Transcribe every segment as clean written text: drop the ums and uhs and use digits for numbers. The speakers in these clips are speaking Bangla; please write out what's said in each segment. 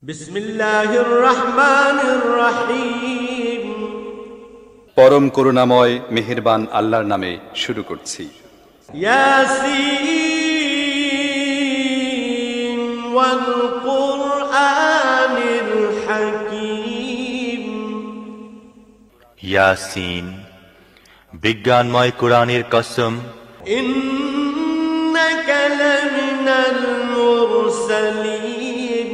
বিসমিল্লাহির রহমানির রহিম। পরম করুণাময় মেহেরবান আল্লাহর নামে শুরু করছি। ইয়াসিন ওয়াল কুরআনিল হাকীম। ইয়াসিন, বিজ্ঞানময় কোরআনের কসম। ইন্নাকা লামিনাল মুরসালিন।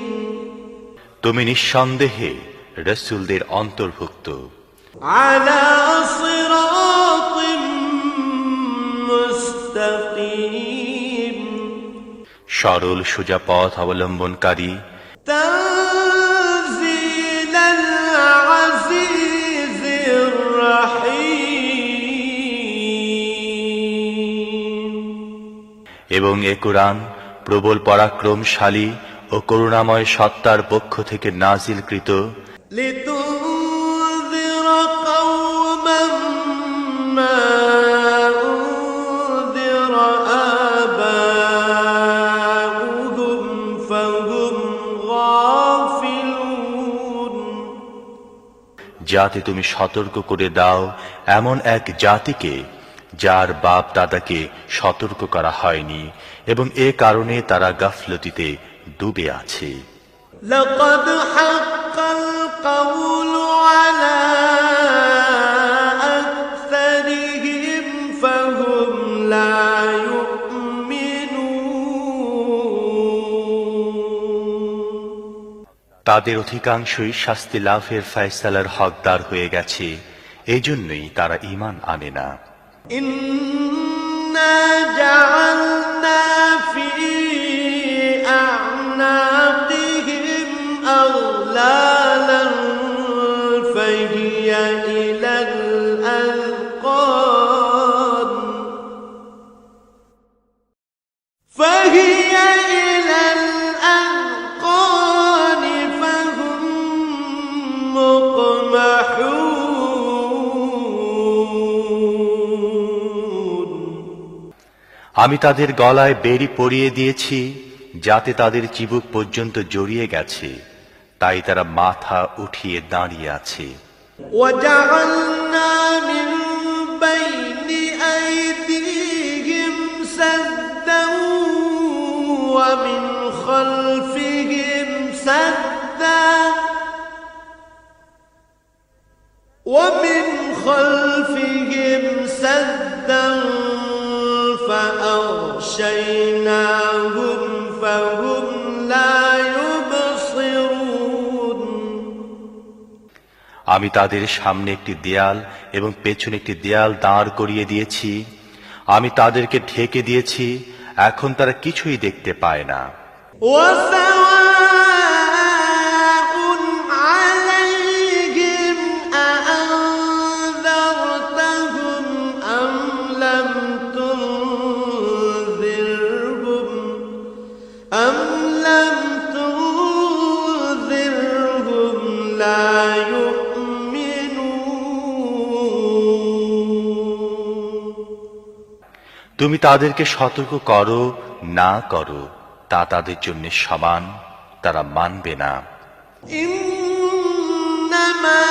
তুমি নিঃসন্দেহে রাসূলদের অন্তর্ভুক্ত। আলা সিরাতিম মুস্তাকিম। সরল সোজা পথ অবলম্বনকারী। তানজিলাল আজিজির রহিম। এবং এ কোরআন প্রবল পরাক্রমশালী ও করুণাময় সত্তার পক্ষ থেকে নাজিলকৃত। লিতুনযিরা কওমান মা উনযিরা আবাউহুম ফাহুম গাফিলুন। যাতে তুমি সতর্ক করে দাও এমন এক জাতিকে যার বাপ দাদাকে সতর্ক করা হয়নি, এবং এ কারণে তারা গাফলতিতে ডুবে আছে। লাকাদ হাক্কাল কাওলু আলা আকসারিহিম ফাহুম লা ইউমিনুন। তাদের অধিকাংশই শাস্তি লাভের ফয়সালার হকদার হয়ে গেছে, এজন্যই তারা ঈমান আনে না। ইন্না জাআলনা ফি আ'নাকিহিম আগলালান ফাহিয়া ইলাল আযকান ফাহিয়া ইলাল আযকান ফাহুম মুকমাহুন। আমি তাদের গলায় বেড়ি পরিয়ে দিয়েছি, যাতে তাদের চিবুক পর্যন্ত জড়িয়ে গেছে, তাই তারা মাথা উঠিয়ে দাঁড়িয়ে আছে। وجعلنا من بين أيديهم سدا ومن خلفهم سدا فأغشيناهم فهم لا يبصرون। আমি তাদের সামনে একটি দেয়াল এবং পেছনে একটি দেয়াল দাঁড় করিয়ে দিয়েছি। আমি তাদেরকে ঢেকে দিয়েছি, এখন তারা কিছুই দেখতে পায় না। وسواء عليهم أأنذرتهم أم لم تنذرهم لا يؤمنون। তুমি তাদেরকে সতর্ক করো না করো, তা তাদের জন্য সমান, তারা মানবে না। إنما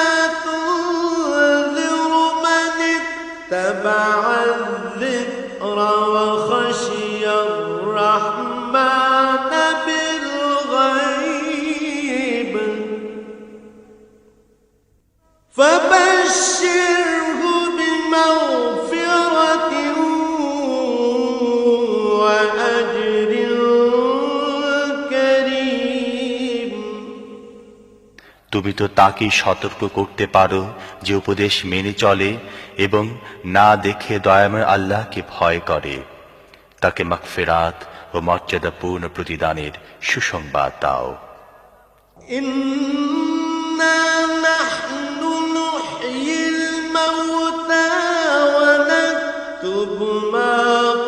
تنذر من اتبع الذكر وخشي الرحمن بالغيب فبشره بمغفرة وأجر كريم। তুমি তো তাকেই সতর্ক করতে পারো যে উপদেশ মেনে চলে এবং না দেখে দয়াময় আল্লাহকে ভয় করে। তাকে মাগফিরাত ও মর্যাদাপূর্ণ প্রতিদানের সুসংবাদ দাও। إنا نحن نحيي الموتى ونكتب ما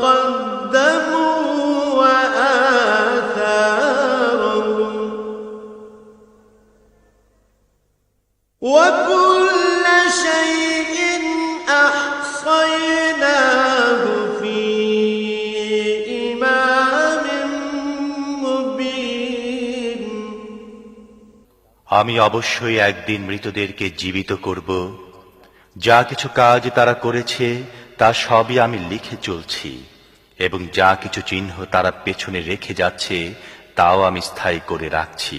قدموا وآثارهم وكل شيء أحصيناه في إمام مبين। আমি অবশ্যই একদিন মৃতদেরকে জীবিত করব। যা কিছু কাজ তারা করেছে তা সবই আমি লিখে চলছি, এবং যা কিছু চিহ্ন তারা পেছনে রেখে যাচ্ছে তাও আমি স্থায়ী করে রাখছি।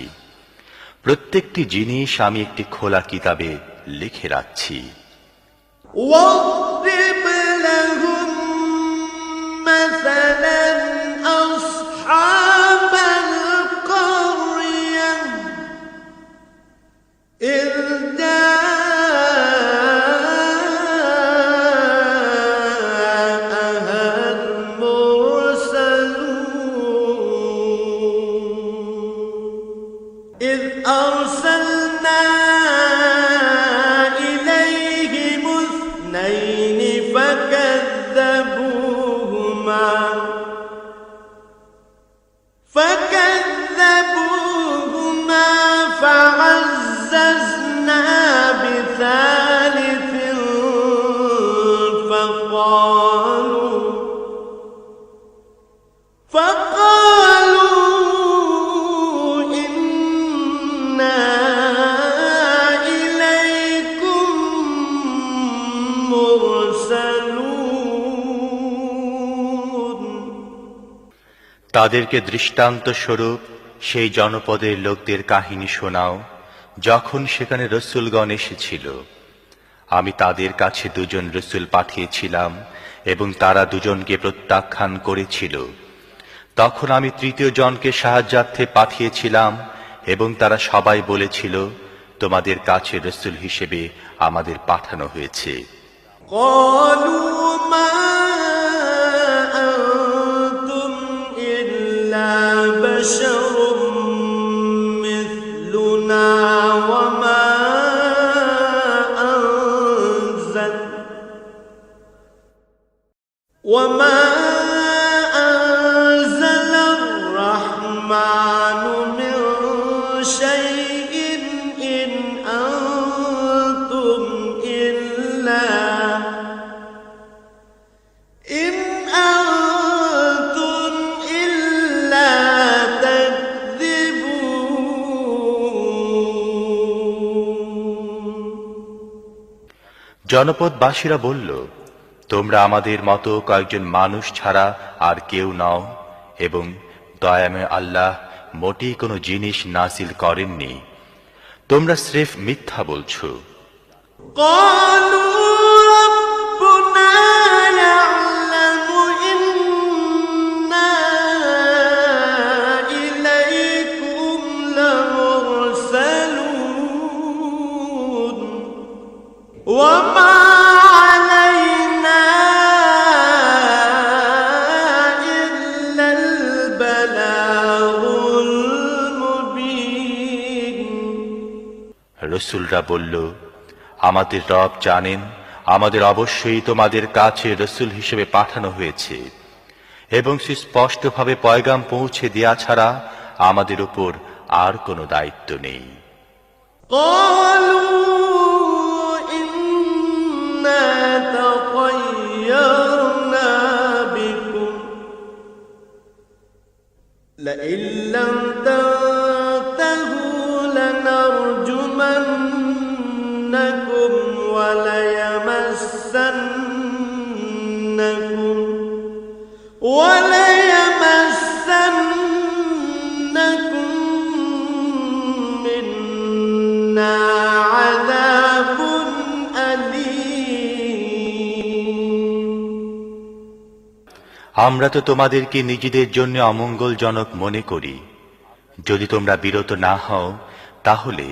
প্রত্যেকটি জিনিস আমি একটি খোলা কিতাবে লিখে রাখছি। واضرب لهم مثلا أصحاب القرية إذ جاءها المرسلون إذ أرسلنا إليهم اثنين فكذبوهما فعززنا بثالث فقالوا إنا إليكم مرسلون তাদেরকে দৃষ্টান্ত স্বরূপ সেই জনপদের লোকদের কাহিনী শোনাও, যখন সেখানে রসূলগণ এসেছিল। আমি তাদের কাছে দুজন রসূল পাঠিয়েছিলাম এবং তারা দুজনকে প্রত্যাখ্যান করেছিল। তখন আমি তৃতীয় জনকে সাহায্যার্থে পাঠিয়েছিলাম এবং তারা সবাই বলেছিল, তোমাদের কাছে রসূল হিসেবে আমাদের পাঠানো হয়েছে। قالوا ما أنتم إلا بشر مثلنا وما أنزل الرحمن من شيء إن أنتم إلا تكذبون জনপদবাসীরা বলল, তোমরা আমাদের মতো কয়েকজন মানুষ ছাড়া আর কেউ নও, এবং দয়াময় আল্লাহ মোটেই কোনো জিনিস নাজিল করেননি। তোমরা স্রেফ মিথ্যা বলছো। قالوا ربنا يعلم إنا إليكم لمرسلون وما علينا إلا البلاغ المبين রসূলরা বলল, আমাদের রব জানেন আমাদের অবশ্যই তোমাদের কাছে রসূল হিসেবে পাঠানো হয়েছে, এবং সুস্পষ্টভাবে পয়গাম পৌঁছে দেয়া ছাড়া আমাদের উপর আর কোনো দায়িত্ব নেই। قالوا إنا تطيرنا بكم لئن لم تنتهوا لنرجمنكم وليمسنكم منا عذاب أليم আমরা তো তোমাদেরকে নিজেদের জন্য অমঙ্গলজনক মনে করি। যদি তোমরা বিরত না হও, তাহলে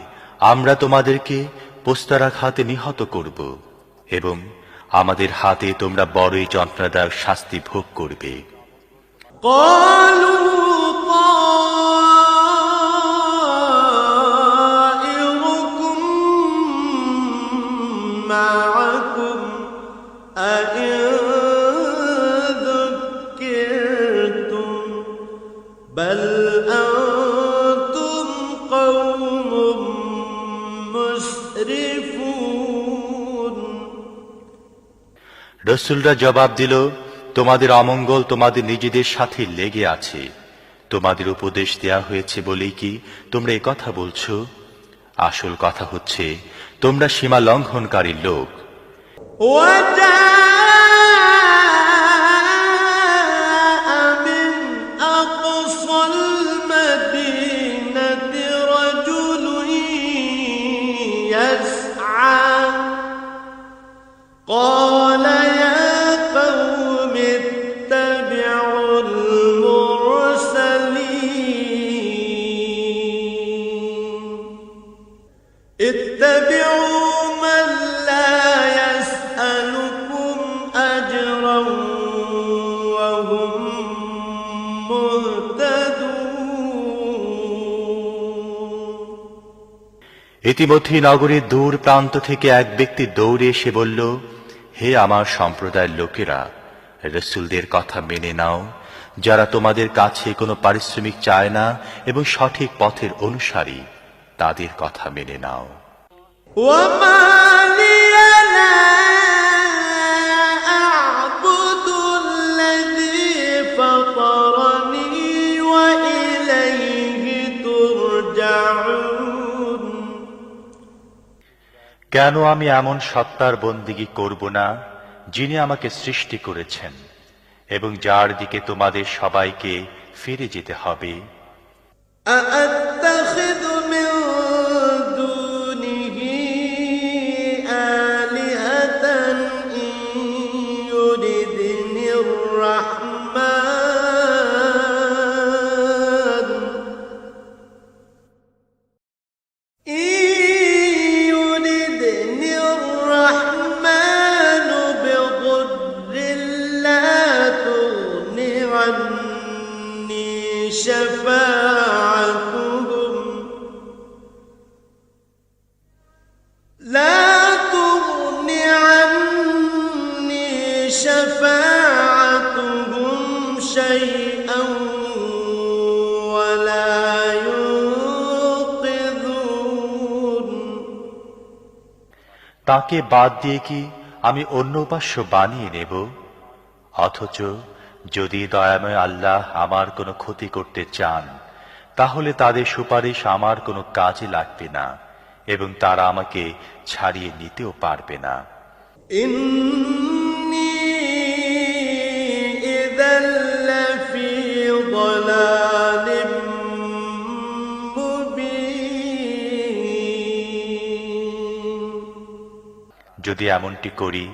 আমরা তোমাদেরকে পোস্তারাঘাতে নিহত করব, এবং আমাদের হাতে তোমরা বড়ই যন্ত্রণাদায়ক শাস্তি ভোগ করবে। قالوا طائركم معكم أئن ذكرتم بل أنتم قوم مسرفون রসূলরা জবাব দিল, তোমাদের অমঙ্গল তোমাদের নিজেদের সাথে লেগে আছে। তোমাদের উপদেশ দেয়া হয়েছে বলেই কি তোমরা একথা বলছো? আসল কথা হচ্ছে তোমরা সীমা লঙ্ঘনকারী লোক। وجاء من أقصى المدينة رجل يسعى قال يا قوم اتبعوا المرسلين اتبعوا من لا يسألكم أجرا وهم مهتدون ইতিমধ্যে নগরীর দূর প্রান্ত থেকে এক ব্যক্তি দৌড়ে এসে বলল, হে আমার সম্প্রদায়ের লোকেরা, রাসূলদের কথা মেনে নাও, যারা তোমাদের কাছে কোনো পারিশ্রমিক চায় না এবং সঠিক পথের অনুসারী, তাদের কথা মেনে নাও। وما لي لا أعبد الذي فطرني وإليه ترجعون কেন আমি এমন সত্তার বন্দিগি করব না যিনি আমাকে সৃষ্টি করেছেন এবং যার দিকে তোমাদের সবাইকে ফিরে যেতে হবে? أأتخذ من دونه آلهة إن يردني الرحمن بضر لا تغن عني شفاعتهم شيئا ولا ينقذون তাকে বাদ দিয়ে কি আমি অন্য উপাস্য বানিয়ে নেব? অথচ যদি দয়াময় আল্লাহ আমার কোনো ক্ষতি করতে চান, তাহলে তাদের সুপারিশ আমার কোনো কাজে লাগবে না এবং তারা আমাকে ছাড়িয়ে নিতেও পারবে না। إني إذا لفي ضلال مبين যদি এমনটি করি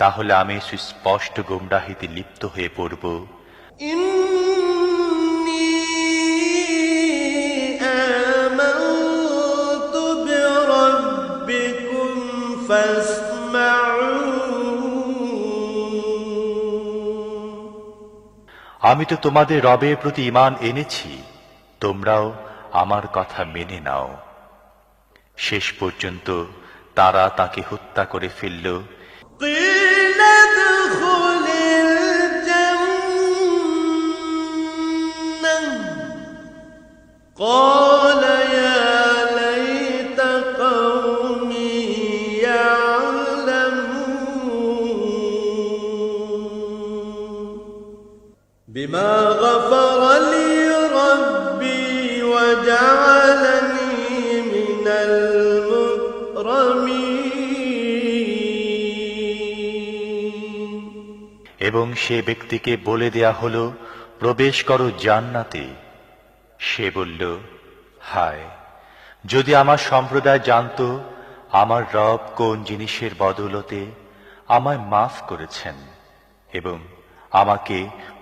তাহলে আমি সুস্পষ্ট গুমরাহিতে লিপ্ত হয়ে পড়ব। إني آمنت بربكم فاسمعون আমি তো তোমাদের রবের প্রতি ঈমান এনেছি, তোমরাও আমার কথা মেনে নাও। শেষ পর্যন্ত তারা তাকে হত্যা করে ফেলল। قيل ادخل الجنة قال يا ليت قومي يعلمون بما غفر لي ربي وجعلني من المكرمين এবং সে ব্যক্তিকে বলে দেয়া হলো, প্রবেশ করো জান্নাতে। সে বলল, হায়, যদি আমার সম্প্রদায় জানত আমার রব কোন জিনিসের বদৌলতে আমায় মাফ করেছেন এবং আমাকে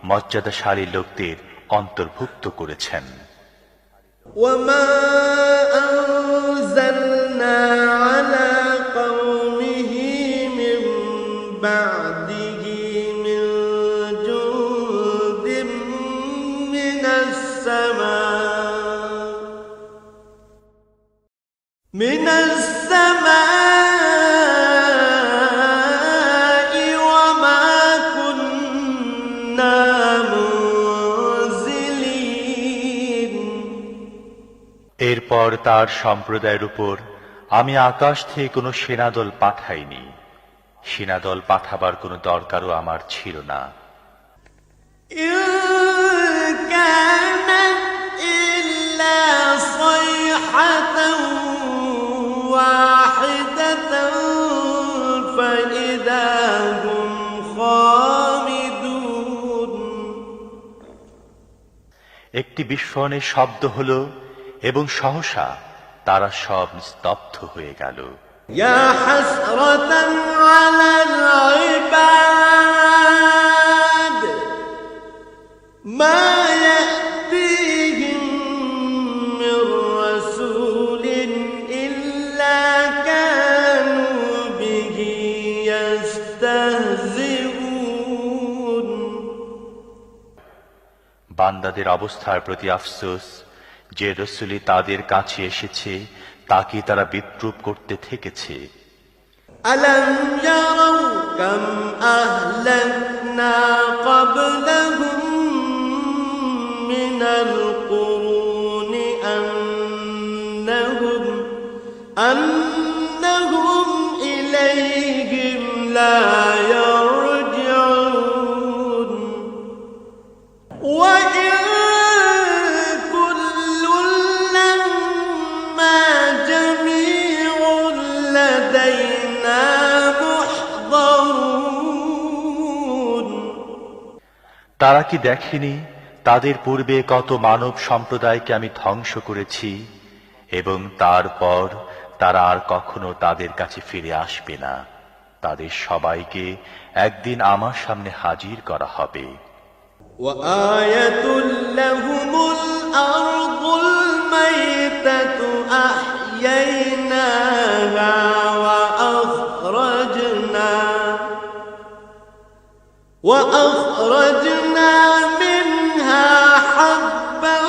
মর্যাদাশালী লোকদের অন্তর্ভুক্ত করেছেন। وما أنزلنا على قومه من بعده من جند من السماء وما كنا منزلين এরপর তার সম্প্রদায়ের উপর আমি আকাশ থেকে কোনো সেনাদল পাঠাইনি, সেনাদল পাঠাবার কোনো দরকারও আমার ছিল না। إن كانت إلا صيحة একটি বিস্ফোরণের শব্দ হলো এবং সহসা তারা সব স্তব্ধ হয়ে গেল। يا حسرة على العباد ما يأتيهم من رسول إلا كانوا به يستهزئون। বান্দাদের অবস্থার প্রতি আফসোস, যে রসূলই তাদের কাছে এসেছে তাকে তারা বিদ্রূপ করতে থেকেছে। ألم يروا كم أهلكنا قبلهم من القرون أنهم إليهم لا يرجعون وإن كل لما جميع لدينا محضرون। তারা কি দেখেনি তাদের পূর্বে কত মানব সম্প্রদায়কে আমি ধ্বংস করেছি এবং তারপর তারা আর কখনো তাদের কাছে ফিরে আসবে না। তাদের সবাইকে একদিন আমার সামনে হাজির করা হবে। وآية لهم الأرض الميتة أحييناها وأخرجنا منها حبا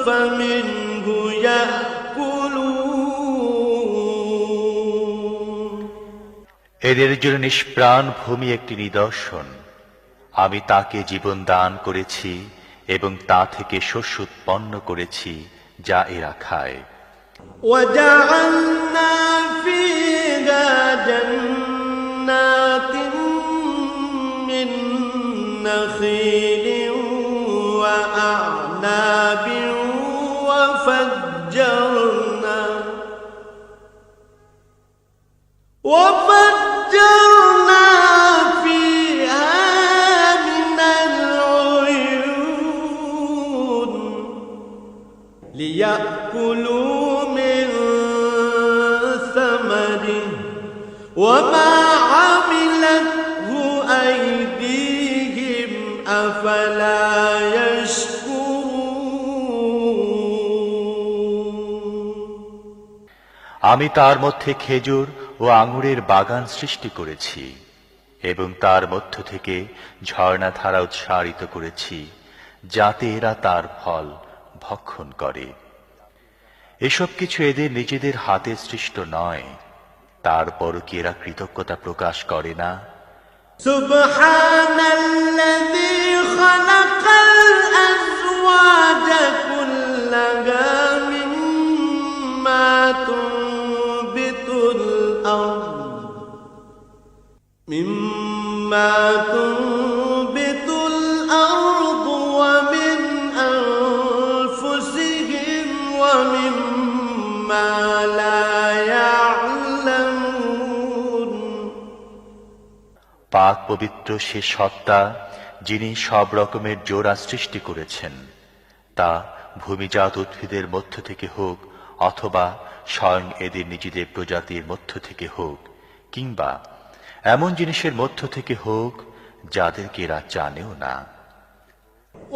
فمنه يأكلون। এদের জন্য নিষ্প্রাণ ভূমি একটি নিদর্শন। আমি তাকে জীবন দান করেছি এবং তা থেকে শস্য উৎপন্ন করেছি যা এরা খায়। وجعلنا فيها جنات من نخيل وأعناب وفجرنا فيها من العيون ليأكلوا من ثمره وما عملته أيديهم أفلا يشكرون। আমি তার মধ্যে খেজুর ও আঙুরের বাগান সৃষ্টি করেছি এবং তার মধ্য থেকে ঝর্ণাধারা উৎসারিত করেছি যাতে এরা তার ফল ভক্ষণ করে। এসব কিছু এদের নিজেদের হাতে সৃষ্ট নয়, তারপরও কি এরা কৃতজ্ঞতা প্রকাশ করে না? সুবহানাল্লাযী খালাকাল আযওয়াজা কুল্লাহা মিম্মা তুনবিতুল আরদ ওয়া মিন আনফুসিহিম ওয়া মিম্মা লা ইয়া'লামুন। পাক পবিত্র সে সত্তা যিনি সব রকমের জোড়া সৃষ্টি করেছেন, তা ভূমিজাত উদ্ভিদের মধ্য থেকে হোক অথবা স্বয়ং এদের নিজেদের প্রজাতির মধ্য থেকে হোক, কিংবা এমন জিনিসের মধ্য থেকে হোক যাদেরকে এরা জানেও না।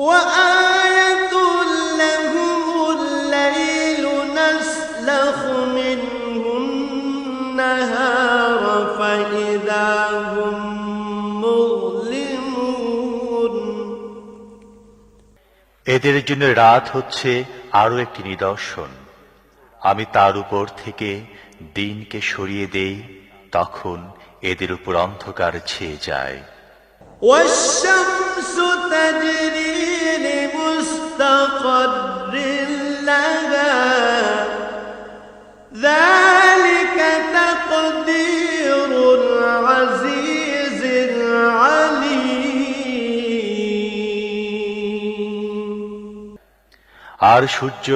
وآية لهم الليل نسلخ منه النهار فإذا هم مظلمون। এদের জন্য রাত হচ্ছে আরো একটি নিদর্শন। আমি তার উপর থেকে দিনকে সরিয়ে দেই, তখন এদের উপর অন্ধকার ছেয়ে যায়। والشمس تجري لمستقر لها ذلك تقدير العزيز العليم। আর সূর্য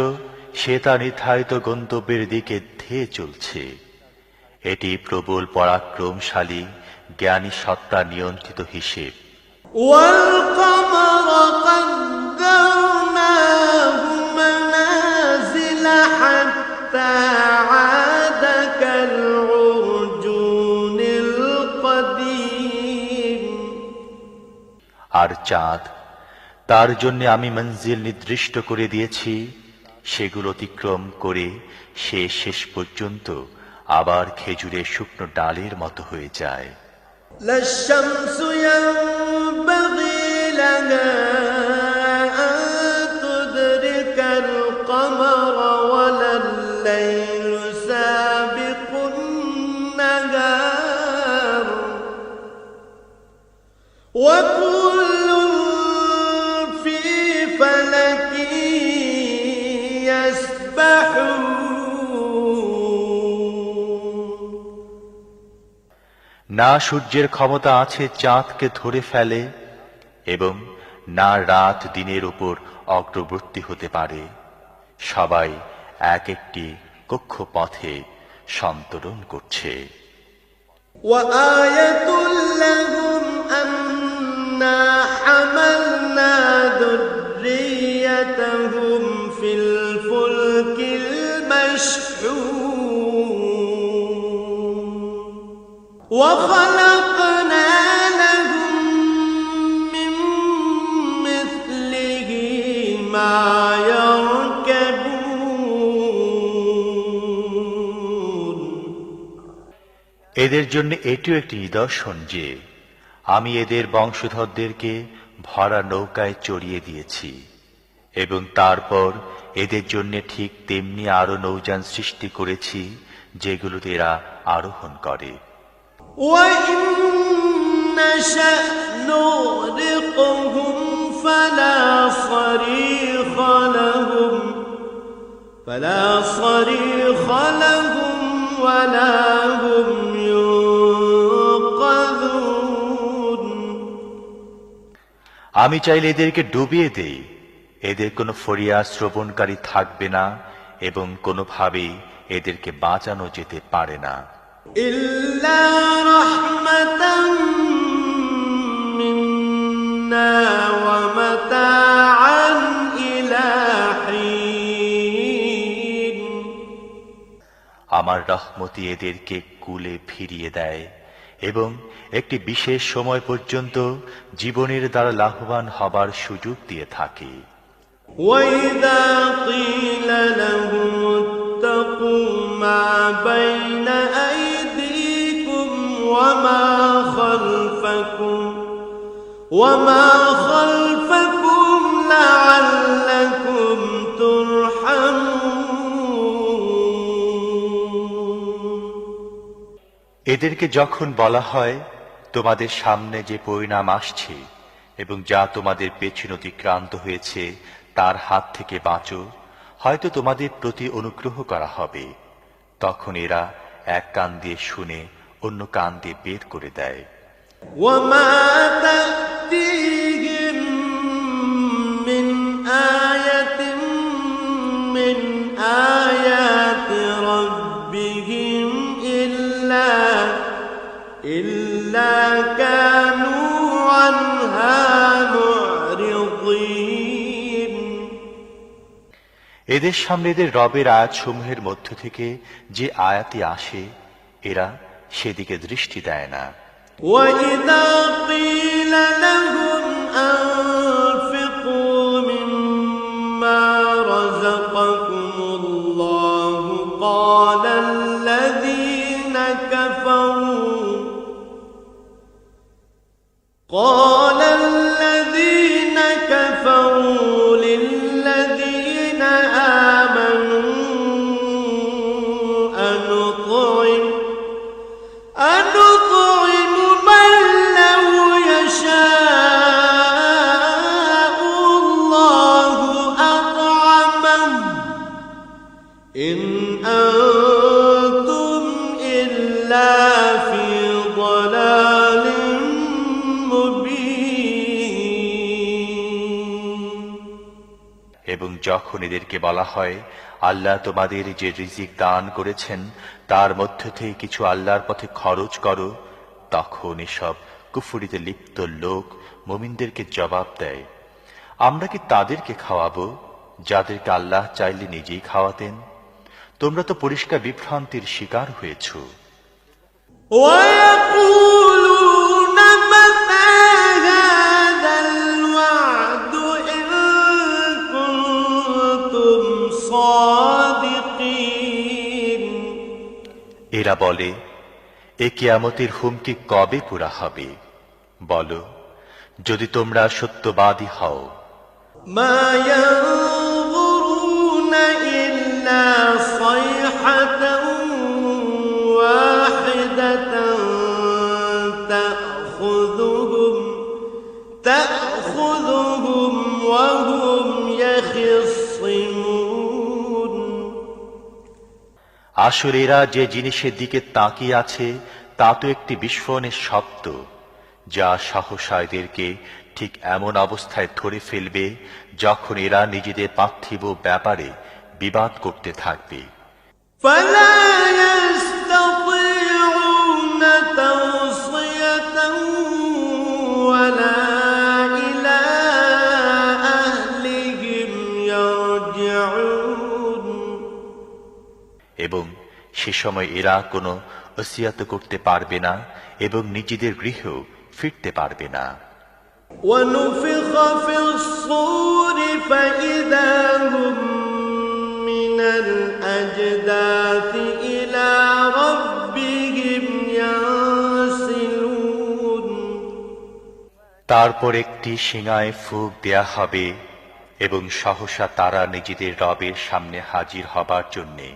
সে তার নির্ধারিত গন্তব্যের দিকে ধেয়ে চলছে। এটি প্রবল পরাক্রমশালী জ্ঞানী সত্তা নিয়ন্ত্রিত হিসেব। والقمر قدرناه حتى عاد كالعرجون القديم আর চাঁদ, তার জন্য আমি মঞ্জিল নির্দিষ্ট করে দিয়েছি, সেগুলো অতিক্রম করে সে শেষ পর্যন্ত আবার খেজুরের শুকনো ডালের মতো হয়ে যায়। لا الشمس ينبغي لها أن تدرك القمر ولا الليل سابق النهار وكل في فلك يسبحون না সূর্যের ক্ষমতা আছে চাঁদকে ধরে ফেলে এবং না রাত দিনের উপর অগ্রবর্তী হতে পারে। সবাই এক একটি কক্ষপথে সন্তরণ করছে। وآية لهم أنا حملنا ذريتهم في الفلك المشحون وخلقنا لهم من مثله ما يركبون এদের জন্য এটিও একটি নিদর্শন যে আমি এদের বংশধরদেরকে ভরা নৌকায় চড়িয়ে দিয়েছি এবং তারপর এদের জন্য ঠিক তেমনি আরো নৌযান সৃষ্টি করেছি যেগুলোতে এরা আরোহণ করে। وإن نشأ نغرقهم فلا صريخ لهم ولا هم ينقذون আমি চাইলে এদেরকে ডুবিয়ে দেই, এদের কোনো ফরিয়াদ শ্রবণকারী থাকবে না এবং কোনোভাবেই এদেরকে বাঁচানো যেতে পারে না। إلا رحمة منا ومتاعا إلى حين আমার রহমতি এদেরকে কুলে ফিরিয়ে দেয় এবং একটি বিশেষ সময় পর্যন্ত জীবনের দ্বারা লাভবান হবার সুযোগ দিয়ে থাকে। وإذا قيل لهم اتقوا ما بين أيديكم وما خلفكم لعلكم ترحمون এদেরকে যখন বলা হয় তোমাদের সামনে যে পরিণাম আসছে এবং যা তোমাদের পেছন অতিক্রান্ত হয়েছে তার হাত থেকে বাঁচো, হয়তো তোমাদের প্রতি অনুগ্রহ করা হবে, তখন এরা এক কান দিয়ে শুনে অন্য কান দিয়ে বের করে দেয়। وما تأتيهم من آية من آيات ربهم إلا كانوا عنها معرضين এদের সামনে এদের রবের আয়াতসমূহের মধ্য থেকে যে আয়াতি আসে এরা সেদিকে দৃষ্টি দেয় না। وإذا قيل لهم أنفقوا مما رزقكم الله قال الذين كفروا للذين آمنوا أنطعم من لو يشاء الله أطعمه إن أنتم إلا في ضلال مبين এবং যখন এদেরকে বলা হয় আল্লাহ তোমাদের যে রিজিক দান করেছেন তার মধ্য থেকে কিছু আল্লাহর পথে খরচ করো, তখন এসব কুফরিতে লিপ্ত লোক মুমিনদেরকে জবাব দেয়, আমরা কি তাদেরকে খাওয়াবো যাদেরকে আল্লাহ চাইলে নিজেই খাওয়াতেন? তোমরা তো পরিষ্কার বিভ্রান্তির শিকার হয়েছ। ويقولون متى هذا الوعد إن كنتم صادقين এরা বলে, এ কিয়ামতের হুমকি কবে পুরা হবে? বলো, যদি তোমরা সত্যবাদী হও। ما ينظرون إلا صيحة واحدة تأخذهم وهم يخصمون আসলে এরা যে জিনিসের দিকে তাকিয়ে আছে তা তো একটি বিস্ফোরণের শব্দ, যা সহসা এদেরকে ঠিক এমন অবস্থায় ধরে ফেলবে যখন এরা নিজেদের পার্থিব ব্যাপারে বিবাদ করতে থাকবে। فلا يستطيعون توصية ولا إلى أهلهم يرجعون এবং সে সময় এরা কোনো ওসিয়াত করতে পারবে না এবং নিজেদের গৃহেও ফিরতে পারবে না। ونفخ في الصور فإذا هم من الأجداث إلى ربهم ينسلون তারপর একটি শিঙায় ফুঁক দেয়া হবে এবং সহসা তারা নিজেদের রবের সামনে হাজির হবার জন্যে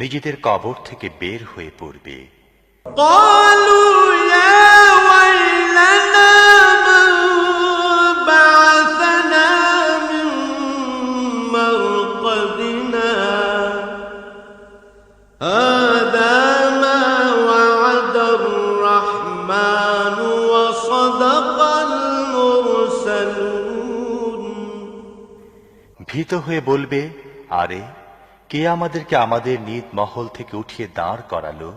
নিজেদের কবর থেকে বের হয়ে পড়বে। قالوا يا ويلنا من بعثنا من مرقدنا هذا ما وعد الرحمن وصدق المرسلون ভীত হয়ে বলবে, আরে কে আমাদেরকে আমাদের নিজ মহল থেকে উঠিয়ে দাঁড় করালো?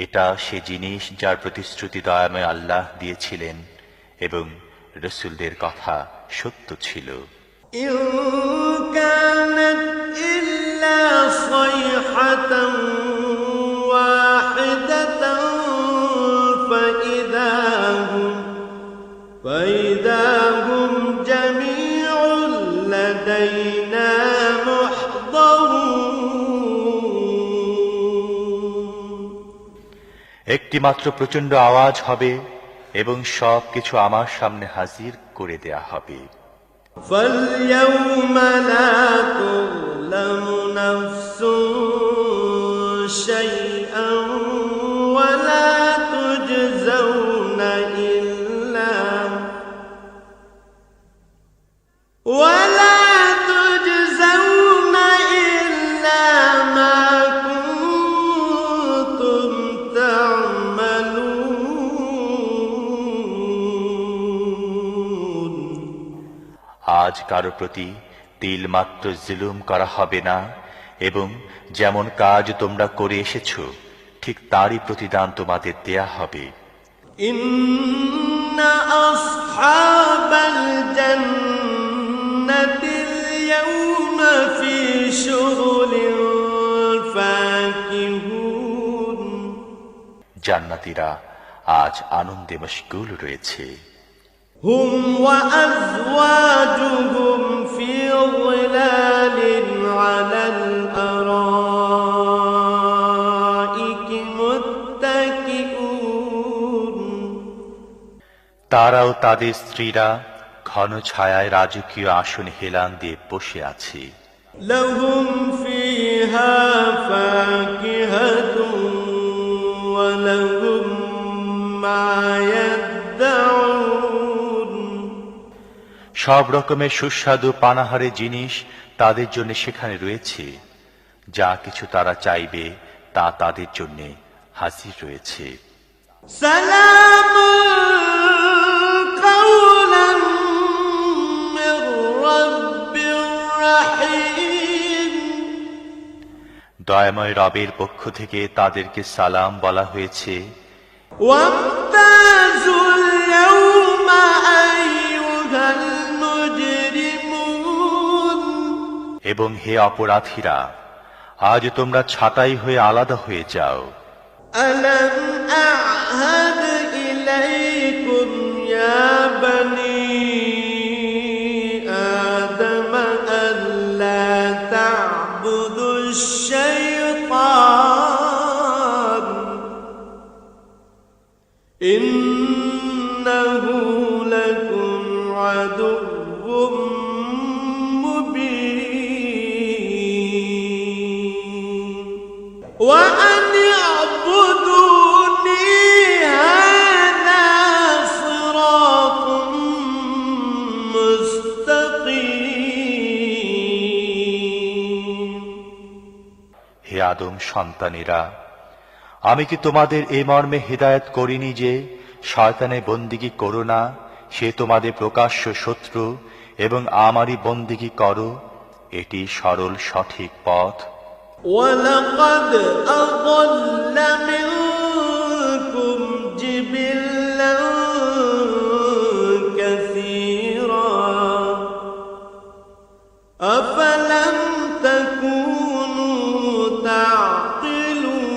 এটা সে জিনিস যার প্রতিশ্রুতি দয়াময় আল্লাহ দিয়েছিলেন এবং রসুলদের কথা সত্য ছিল। إن كانت إلا صيحة واحدة فإذا هم جميع لدينا একটি মাত্র প্রচন্ড আওয়াজ হবে এবং সব কিছু আমার সামনে হাজির করে দেয়া হবে। فَالْيَوْمَ لَا تُظْلَمُ نَفْسٌ شَيْئًا وَلَا تُجْزَوْنَ إِلَّا مَا كُنتُمْ تَعْمَلُونَ আজ কারো প্রতি তিল মাত্র জুলুম করা হবে না এবং যেমন কাজ তোমরা করে এসেছো ঠিক তারই প্রতিদান তোমাদের দেয়া হবে। إن أصحاب الجنة اليوم في شغل فاكهون জান্নাতীরা আজ আনন্দে মশগুল রয়েছে। هم وأزواجهم في ظلال على الأرائك متكئون তারাও তাদের স্ত্রীরা ঘন ছায়ায় রাজকীয় আসন হেলান দিয়ে বসে আছে। لهم فيها فاكهة ولهم ما يدعون সব রকমের সুস্বাদু পানাহারে জিনিস তাদের জন্য সেখানে রয়েছে। যা কিছু তারা চাইবে তা তাদের জন্য হাজির রয়েছে। سلام قولا من رب رحيم দয়াময় রবের পক্ষ থেকে তাদেরকে সালাম বলা হয়েছে। وامتازوا اليوم أيها المجرمون এবং হে অপরাধীরা, আজ তোমরা ছাঁটাই হয়ে আলাদা হয়ে যাও। ألم أعهد إليكم يا بني آدم ألا تعبدوا الشيطان إنه لكم عدو مبين وأن اعبدوني هذا صراط مستقيم হে আদম সন্তানেরা, আমি কি তোমাদের এই মর্মে হিদায়াত করিনি যে শয়তানের বন্দিগি করো না, সে তোমাদের প্রকাশ্য শত্রু, এবং আমারই বন্দিগি করো, এটি সরল সঠিক পথ। ولقد أضل منكم جبلا كثيرا أفلم تكونوا تعقلون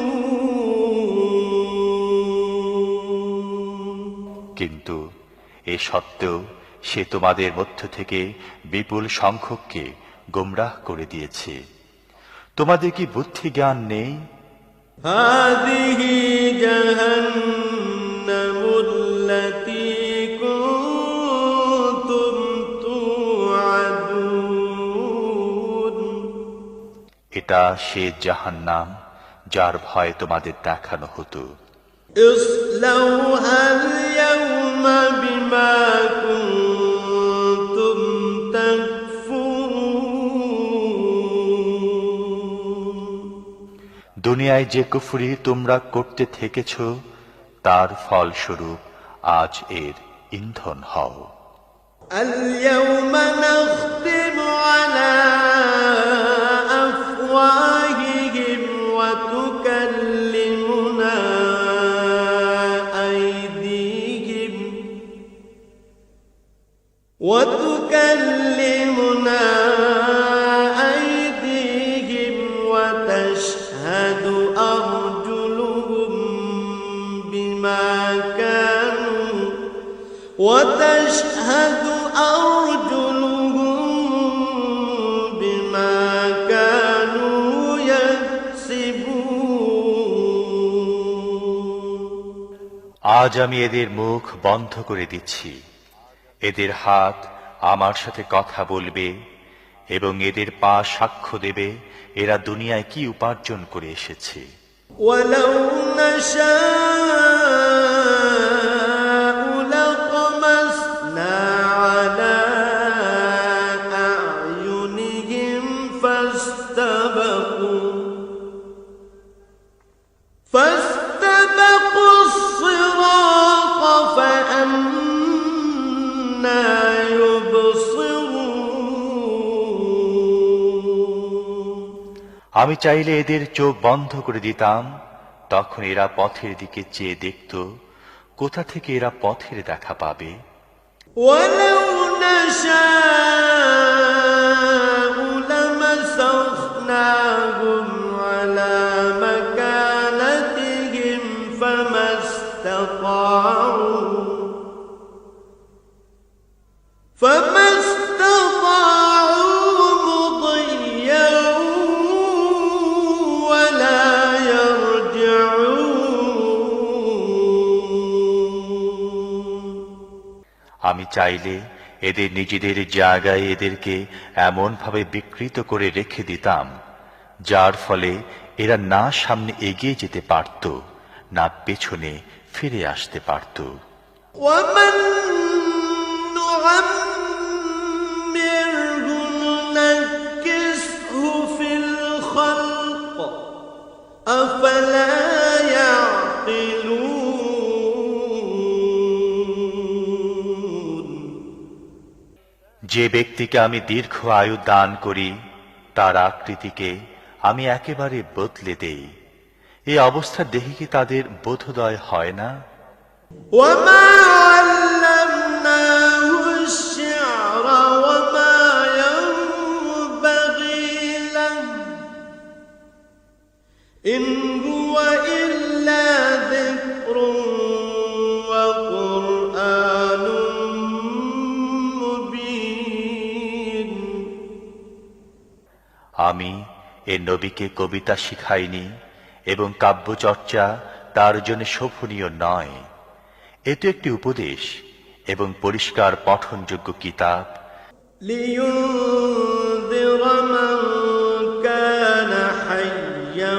কিন্তু এ সত্ত্বেও সে তোমাদের মধ্য থেকে বিপুল সংখ্যককে গোমরাহ করে দিয়েছে। তোমাদের কি বুদ্ধি জ্ঞান নেই? هذه جهنم التي كنتم توعدون এটা সে জাহান্নাম যার ভয় তোমাদের দেখানো হতো। اصلوها اليوم بما كنتم تكفرون দুনিয়ায় যে কুফরি তোমরা করতে থেকেছ, তার ফলস্বরূপ আজ এর ইন্ধন হও। اليوم نختم على أفواههم وتكلمنا أيديهم وتشهد أرجلهم بما كانوا يكسبون আজ আমি এদের মুখ বন্ধ করে দিচ্ছি, এদের হাত আমার সাথে কথা বলবে এবং এদের পা সাক্ষ্য দেবে এরা দুনিয়ায় কি উপার্জন করে এসেছে। ولو نشاء لطمسنا على أعينهم فاستبقوا الصراط فأنى يبصرون আমি চাইলে এদের চোখ বন্ধ করে দিতাম, তখন এরা পথের দিকে চেয়ে দেখত, কোথা থেকে এরা পথের দেখা পাবে। ولو نشاء لمسخناهم على مكانتهم فما استطاعوا مضيا ولا يرجعون আমি চাইলে এদের নিজেদের জায়গায় এদেরকে এমন ভাবে বিকৃত করে রেখে দিতাম, যার ফলে এরা না সামনে এগিয়ে যেতে পারত, না পেছনে ফিরে আসতে পারত। ومن نعمره ننكسه في الخلق أفلا يعقلون যে ব্যক্তিকে আমি দীর্ঘ আয়ু দান করি, তার আকৃতিকে আমি একেবারে বদলে দেই, এই অবস্থা দেখে কি তাদের বোধোদয় হয় না? وما علمناه الشعر وما ينبغي له إن هو إلا ذكر وقرآن مبين আমি এ নবীকে কবিতা শিখাইনি এবং কাব্যচর্চা তার জন্য শোভনীয় নয়। এ তো একটি উপদেশ এবং পরিষ্কার পঠনযোগ্য কিতাব। لينذر من كان حيا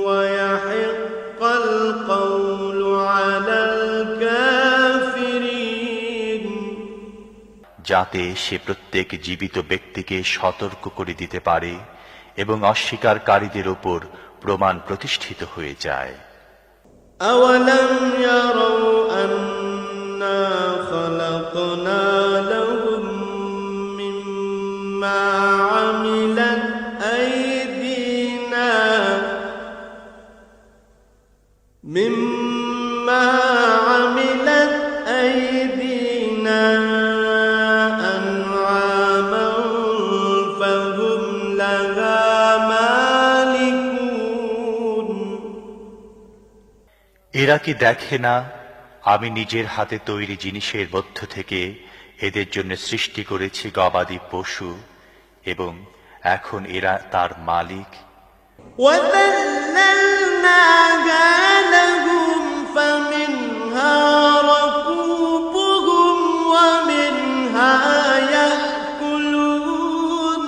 ويحق القول على الكافرين যাতে সে প্রত্যেক জীবিত ব্যক্তিকে সতর্ক করে দিতে পারে এবং অস্বীকারীদের উপর প্রমাণ প্রতিষ্ঠিত হয়ে যায়। أولم يروا أنا خلقنا لهم مما عملت أيدينا أنعاما فهم لها مالكون এরা কি দেখে না আমি নিজের হাতে তৈরি জিনিসের মধ্য থেকে এদের জন্য সৃষ্টি করেছি গবাদি পশু এবং এখন এরা তার মালিক। وَذَلَّلْنَاهَا لَهُمْ فَمِنْهَا رَكُوبُهُمْ وَمِنْهَا يَأْكُلُونَ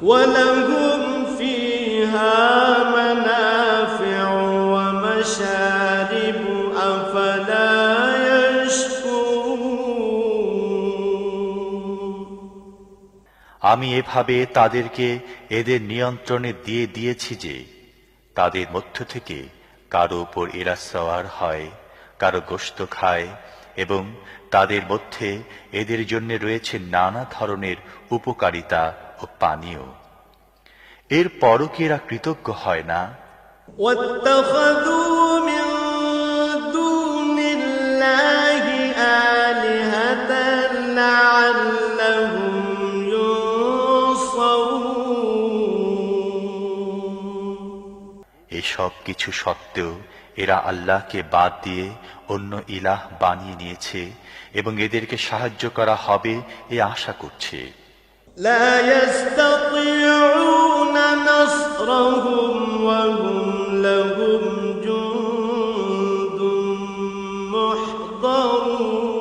وَلَهُمْ فِيهَا مَنَافِعُ وَمَشَارِبُ أَفَلَا يَشْكُرُونَ আমি এভাবে তাদেরকে এদের নিয়ন্ত্রণে দিয়ে দিয়েছি যে তাদের মধ্য থেকে কারো উপর এরা সওয়ার হয়, কারো গোশত খায় এবং তাদের মধ্যে এদের জন্য রয়েছে নানা ধরনের উপকারিতা ও পানীয়। এর পরও কি এরা কৃতজ্ঞ হয় না? وَاتَّخَذُوا مِن دُونِ اللَّهِ آلِهَةً لَّعَلَّهُمْ এসব কিছু সত্ত্বেও এরা আল্লাহকে বাদ দিয়ে অন্য ইলাহ বানিয়ে নিয়েছে এবং এদেরকে সাহায্য করা হবে এ আশা করছে। لا يستطيعون نصرهم وهم لهم جند محضرون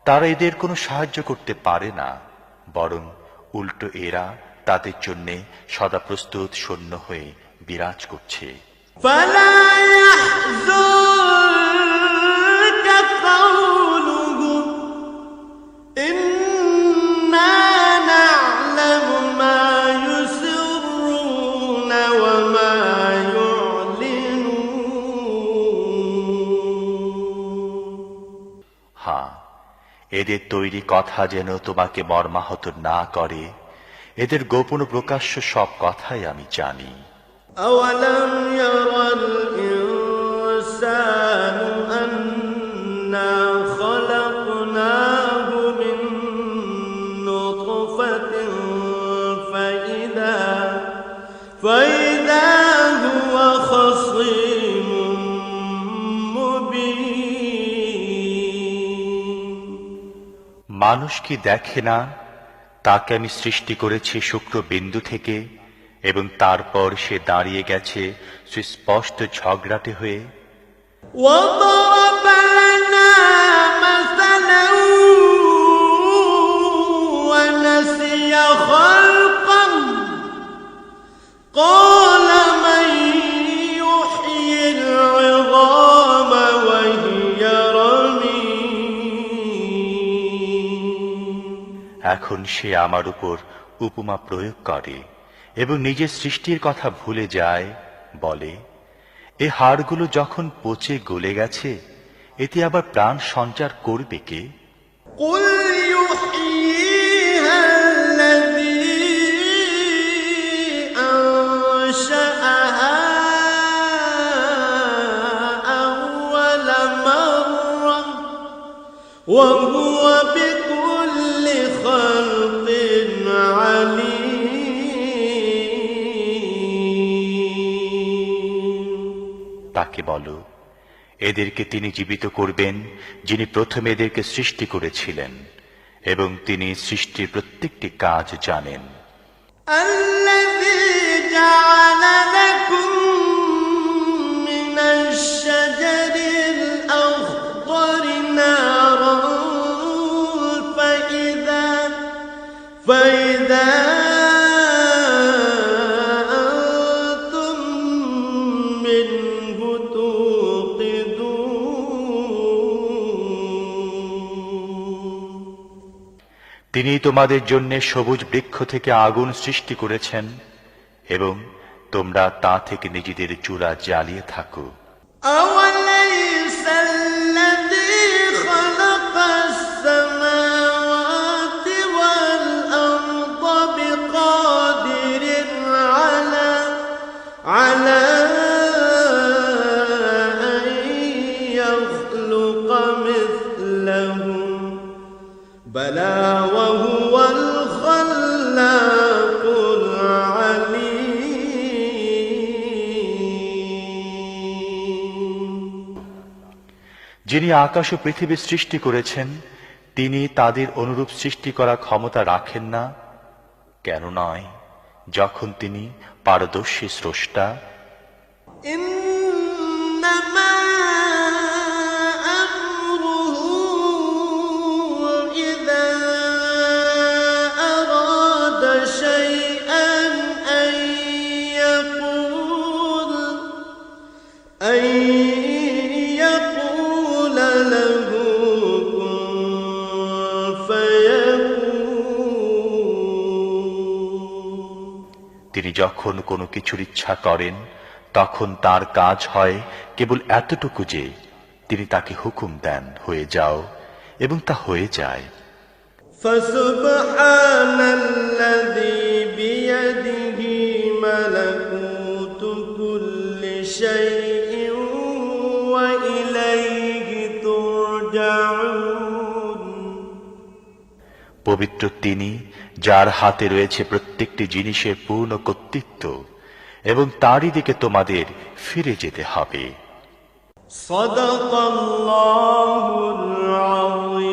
তারা এদের কোনো সাহায্য করতে পারে না, বরং উল্টো এরা তাদের জন্য সদা প্রস্তুত সৈন্য হয়ে বিরাজ করছে। فلا يحزنك قولهم إنا نعلم ما يسرون وما يعلنون হ্যাঁ, এদের তৈরি কথা যেন তোমাকে মর্মাহত না করে। এদের গোপন প্রকাশ্য সব কথাই আমি জানি। أولم ير الإنسان أنا خلقناه من نطفة فإذا هو خصيم مبين মানুষ কি দেখে না তাকে আমি সৃষ্টি করেছি শুক্র বিন্দু থেকে এবং তারপর সে দাঁড়িয়ে গেছে সুস্পষ্ট ঝগড়াটে হয়ে। وضرب لنا مثلا ونسي خلقا قال من يحيي العظام وهي رميم এখন সে আমার উপর উপমা প্রয়োগ করে এবং নিজের সৃষ্টির কথা ভুলে যায়, বলে এ হাড়গুলো যখন পচে গলে গেছে এতে আবার প্রাণ সঞ্চার করবে কে? قل يحييها الذي أنشأها أول مرة وهو بكل خلق عليم তাকে বলো, এদেরকে তিনি জীবিত করবেন যিনি প্রথমে এদেরকে সৃষ্টি করেছিলেন, এবং তিনি সৃষ্টির প্রত্যেকটি কাজ জানেন। الذي جعل لكم من الشجر الأخضر نارا فإذا أنتم منه توقدون। তিনি তোমাদের জন্য সবুজ বৃক্ষ থেকে আগুন সৃষ্টি করেছেন এবং তোমরা তা থেকে নিজেদের চুলা জ্বালিয়ে থাকো। أوليس الذي خلق السماوات والأرض بقادر على أن يخلق مثلهم بلى وهو الخلاق العليم। যিনি আকাশ ও পৃথিবী সৃষ্টি করেছেন তিনি তাদের অনুরূপ সৃষ্টি করার ক্ষমতা রাখেন না? কেন নয়, যখন তিনি পারদর্শী স্রষ্টা। إنما أمره إذا أراد شيئا أن يقول له كن فيكون। তিনি যখন কোনো কিছুর ইচ্ছা করেন তখন তার কাজ হয় কেবল এতটুকু যে তিনি তাকে হুকুম দেন, হয়ে যাও, এবং তা হয়ে যায়। فسبحان الذي بيده ملكوت كل شيء وإليه ترجعون। পবিত্র তিনি যার হাতে রয়েছে প্রত্যেকটি জিনিসের পূর্ণ কর্তৃত্ব, এবং তারই দিকে তোমাদের ফিরে যেতে হবে। صدق الله العظيم।